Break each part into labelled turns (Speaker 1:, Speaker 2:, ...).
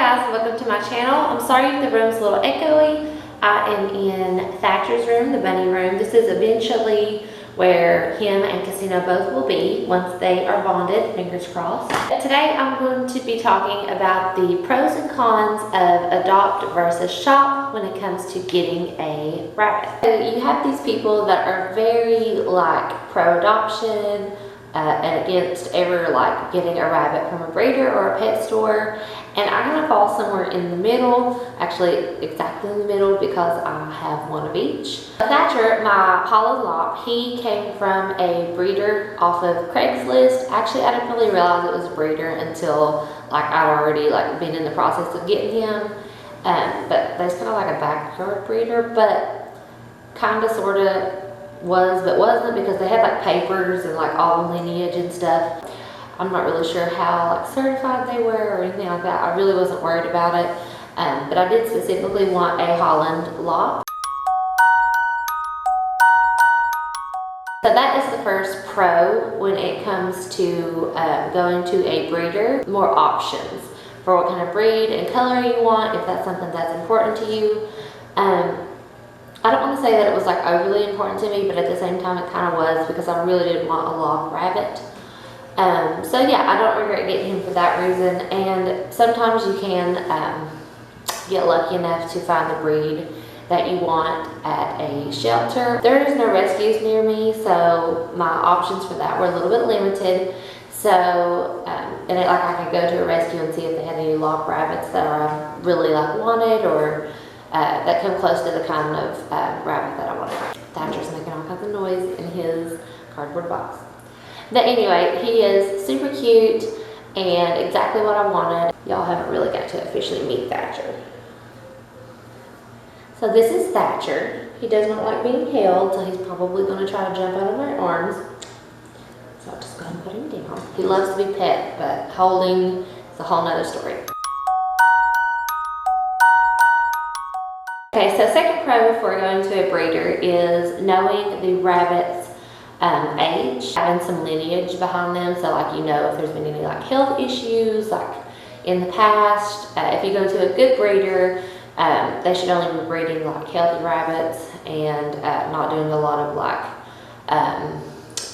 Speaker 1: guys, welcome to my channel. I'm sorry if the room's a little echoey. I am in Thatcher's room, the bunny room. This is eventually where him and Casino both will be once they are bonded, fingers crossed. Today I'm going to be talking about the pros and cons of adopt versus shop when it comes to getting a rabbit. So you have these people that are very pro-adoption, and against ever getting a rabbit from a breeder or a pet store, and I kind of fall somewhere in the middle, actually exactly in the middle, because I have one of each. Thatcher, my Holland Lop, he came from a breeder off of Craigslist. Actually, I didn't really realize it was a breeder until I'd already been in the process of getting him, but there's kind of like a backyard breeder, but kind of sort of was but wasn't, because they had papers and all the lineage and stuff. I'm not really sure how certified they were or anything like that. I really wasn't worried about it, but I did specifically want a Holland Lop. So that is the first pro when it comes to going to a breeder. More options for what kind of breed and color you want, if that's something that's important to you. I don't want to say that it was overly important to me, but at the same time it kind of was, because I really did want a log rabbit. So yeah, I don't regret getting him for that reason. And sometimes you can get lucky enough to find the breed that you want at a shelter. There is no rescues near me, so my options for that were a little bit limited. So, I could go to a rescue and see if they had any log rabbits that I really wanted, or that come close to the kind of rabbit that I wanted. Thatcher's making all kinds of noise in his cardboard box. But anyway, he is super cute and exactly what I wanted. Y'all haven't really got to officially meet Thatcher. So this is Thatcher. He does not like being held, so he's probably going to try to jump out of my arms. So I'll just go ahead and put him down. He loves to be pet, but holding is a whole nother story. Okay, so second pro before going to a breeder is knowing the rabbit's age, having some lineage behind them, so if there's been any health issues in the past. If you go to a good breeder, they should only be breeding healthy rabbits and not doing a lot of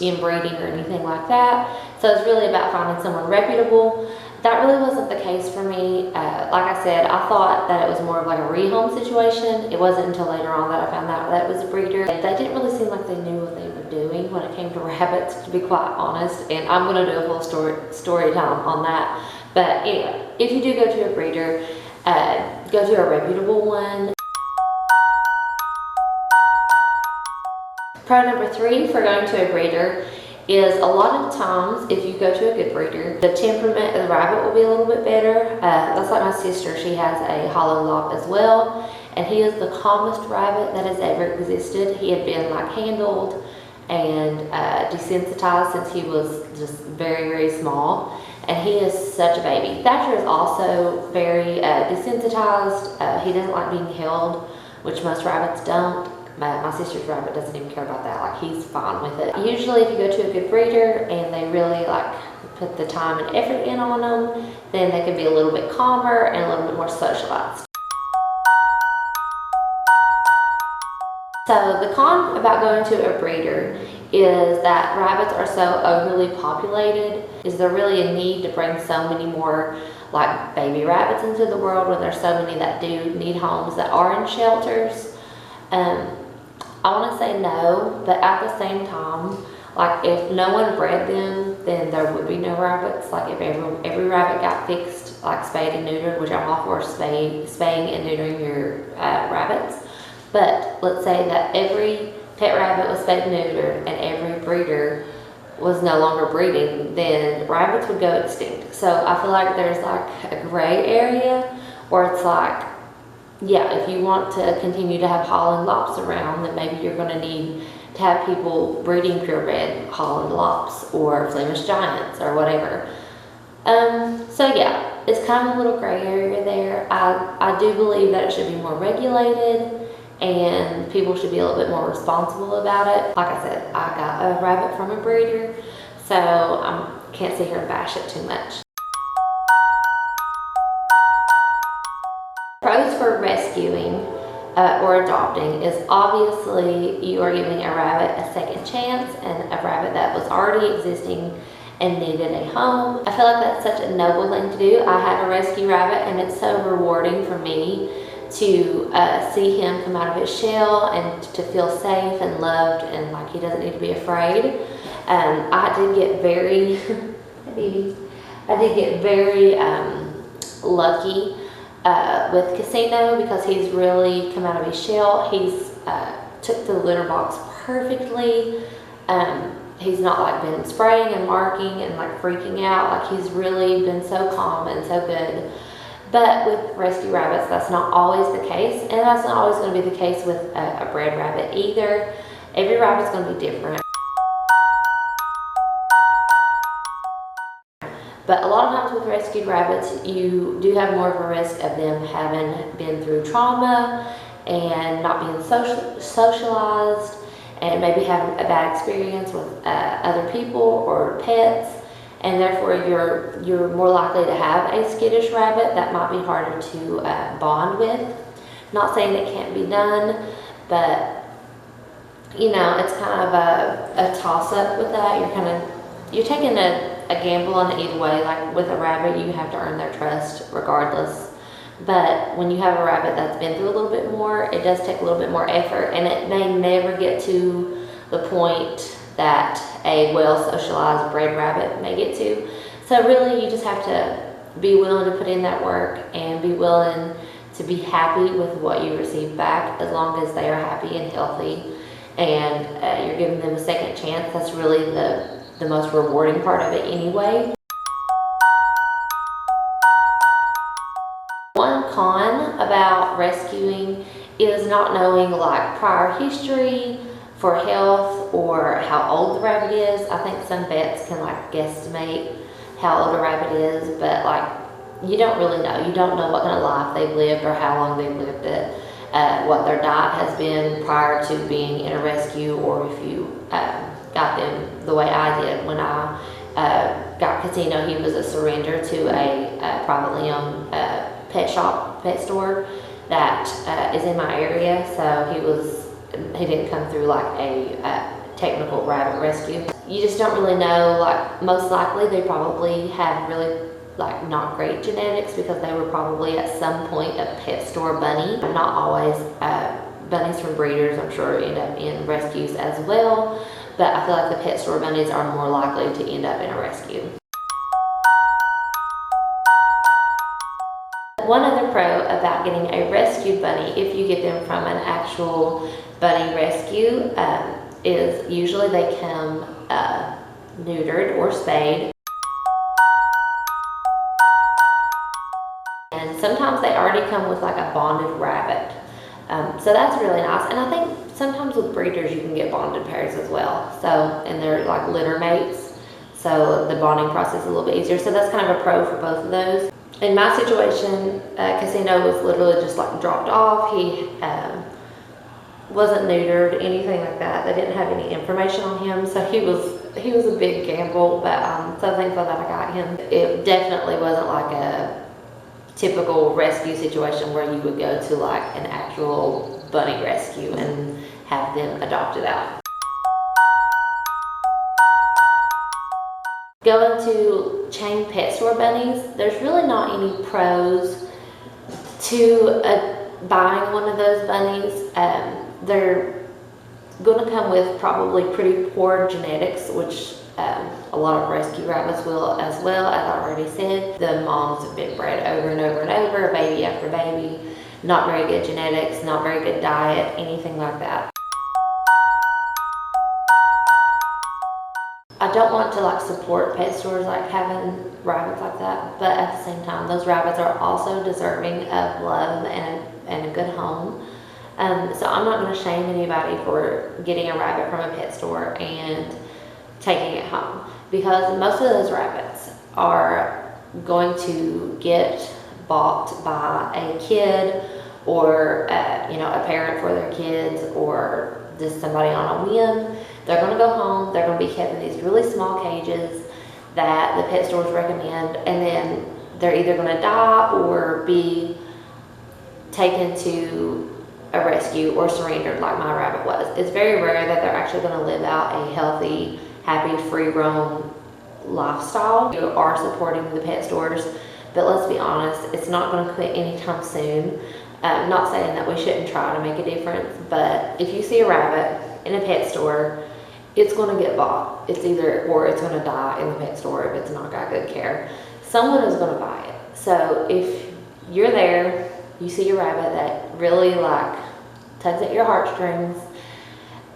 Speaker 1: inbreeding or anything like that. So it's really about finding someone reputable. That really wasn't the case for me. Like I said, I thought that it was more of a rehome situation. It wasn't until later on that I found out that it was a breeder. They didn't really seem like they knew what they were doing when it came to rabbits, to be quite honest. And I'm going to do a full story time on that. But anyway, if you do go to a breeder, go to a reputable one. Pro number 3 for going to a breeder is a lot of times, if you go to a good breeder, the temperament of the rabbit will be a little bit better. That's like my sister. She has a Holland Lop as well, and he is the calmest rabbit that has ever existed. He had been handled and desensitized since he was just very, very small, and he is such a baby. Thatcher is also very desensitized. He doesn't like being held, which most rabbits don't. My sister's rabbit doesn't even care about that. He's fine with it. Usually if you go to a good breeder and they really put the time and effort in on them, then they can be a little bit calmer and a little bit more socialized. So the con about going to a breeder is that rabbits are so overly populated. Is there really a need to bring so many more baby rabbits into the world when there's so many that do need homes that are in shelters? I want to say no, but at the same time, if no one bred them, then there would be no rabbits. If every rabbit got fixed, spayed and neutered, which I'm all for spaying and neutering your rabbits. But let's say that every pet rabbit was spayed and neutered and every breeder was no longer breeding, then rabbits would go extinct. So I feel like there's a gray area where it's yeah, if you want to continue to have Holland Lops around, then maybe you're going to need to have people breeding purebred Holland Lops or Flemish Giants or whatever. So yeah, it's kind of a little gray area there. I do believe that it should be more regulated and people should be a little bit more responsible about it. Like I said, I got a rabbit from a breeder, so I can't sit here and bash it too much. for rescuing or adopting is obviously you are giving a rabbit a second chance, and a rabbit that was already existing and needed a home. I feel like that's such a noble thing to do. I had a rescue rabbit, and it's so rewarding for me to see him come out of his shell and to feel safe and loved, and like he doesn't need to be afraid. I did get very, lucky with Casino, because he's really come out of his shell. He's took the litter box perfectly. He's not like been spraying and marking and like freaking out. Like, he's really been so calm and so good. But with rescue rabbits, that's not always the case, and that's not always going to be the case with a bred rabbit either. Every rabbit's going to be different. But a lot of times with rescued rabbits, you do have more of a risk of them having been through trauma and not being socialized, and maybe having a bad experience with other people or pets, and therefore you're more likely to have a skittish rabbit that might be harder to bond with. Not saying it can't be done, but you know, it's kind of a toss-up with that. You're taking a gamble on it either way. Like with a rabbit, you have to earn their trust regardless. But when you have a rabbit that's been through a little bit more, it does take a little bit more effort, and it may never get to the point that a well-socialized bred rabbit may get to. So really, you just have to be willing to put in that work and be willing to be happy with what you receive back, as long as they are happy and healthy, and you're giving them a second chance. That's really the most rewarding part of it anyway. One con about rescuing is not knowing like prior history for health or how old the rabbit is. I think some vets can like guesstimate how old a rabbit is, but like you don't really know. You don't know what kind of life they've lived or how long they've lived it, what their diet has been prior to being in a rescue, or if you got them the way I did. When I got Casino, he was a surrender to a privately owned pet store that is in my area, so he didn't come through like a technical rabbit rescue. You just don't really know. Like, most likely they probably have really like not great genetics, because they were probably at some point a pet store bunny. Not always. Bunnies from breeders, I'm sure, end up in rescues as well, but I feel like the pet store bunnies are more likely to end up in a rescue. One other pro about getting a rescued bunny, if you get them from an actual bunny rescue, is usually they come neutered or spayed. And sometimes they already come with like a bonded rabbit. So that's really nice. And I think sometimes with breeders you can get bonded pairs as well. So, and they're like litter mates. So the bonding process is a little bit easier. So that's kind of a pro for both of those. In my situation, Casino was literally just like dropped off. He wasn't neutered, anything like that. They didn't have any information on him, so he was a big gamble. But I'm so thankful that I got him. It definitely wasn't like a typical rescue situation where you would go to like an actual bunny rescue and have them adopted out. Going to chain pet store bunnies, there's really not any pros to buying one of those bunnies. They're going to come with probably pretty poor genetics, which a lot of rescue rabbits will as well, as I already said. The moms have been bred over and over and over, baby after baby. Not very good genetics, not very good diet, anything like that. I don't want to like support pet stores like having rabbits like that, but at the same time, those rabbits are also deserving of love and a good home. So I'm not going to shame anybody for getting a rabbit from a pet store and taking it home, because most of those rabbits are going to get bought by a kid, or a parent for their kids, or just somebody on a whim. They're going to go home, they're going to be kept in these really small cages that the pet stores recommend, and then they're either going to die or be taken to a rescue or surrendered like my rabbit was. It's very rare that they're actually going to live out a healthy, happy, free roam lifestyle. You are supporting the pet stores, but let's be honest, it's not going to quit anytime soon. Not saying that we shouldn't try to make a difference, but if you see a rabbit in a pet store, it's going to get bought. It's either, or it's going to die in the pet store if it's not got good care. Someone is going to buy it. So if you're there, you see a rabbit that really like tugs at your heartstrings,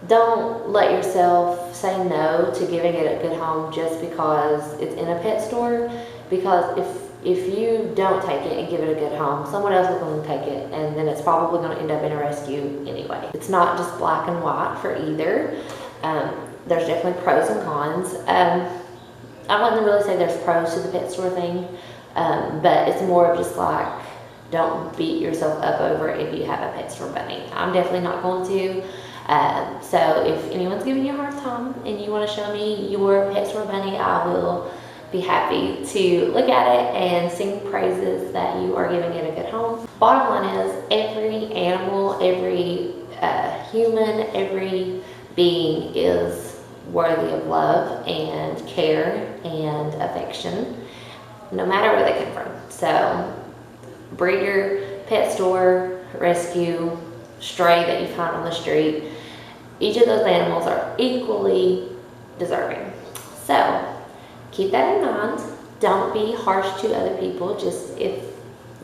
Speaker 1: don't let yourself say no to giving it a good home just because it's in a pet store. Because if you don't take it and give it a good home, someone else is going to take it, and then it's probably going to end up in a rescue anyway. It's not just black and white for either. There's definitely pros and cons. I wouldn't really say there's pros to the pet store thing, but it's more of just like, don't beat yourself up over it if you have a pet store bunny. I'm definitely not going to. So if anyone's giving you a hard time and you want to show me your pet store bunny, I will be happy to look at it and sing praises that you are giving it a good home. Bottom line is, every animal, every human, every being is worthy of love and care and affection, no matter where they come from. So breeder, pet store, rescue, stray that you find on the street, each of those animals are equally deserving. So keep that in mind. Don't be harsh to other people. Just if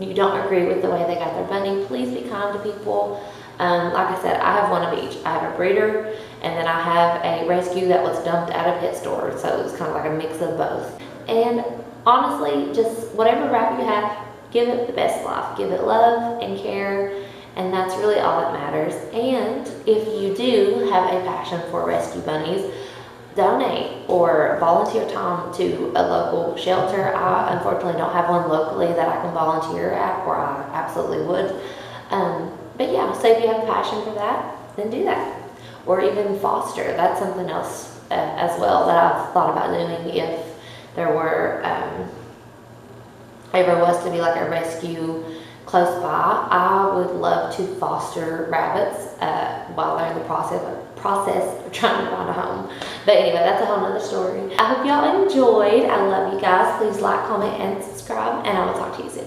Speaker 1: you don't agree with the way they got their bunny, please be kind to people. Like I said, I have one of each. I have a breeder, and then I have a rescue that was dumped at a pet store. So it's kind of like a mix of both. And honestly, just whatever rabbit you have, give it the best life. Give it love and care, and that's really all that matters. And if you do have a passion for rescue bunnies, donate or volunteer time to a local shelter. I unfortunately don't have one locally that I can volunteer at, or I absolutely would. But yeah, so if you have a passion for that, then do that. Or even foster. That's something else as well that I've thought about doing if there were ever was to be like a rescue close by. I would love to foster rabbits while they're in the process of trying to find a home. But anyway, that's a whole nother story. I hope y'all enjoyed. I love you guys. Please like, comment, and subscribe, and I will talk to you soon.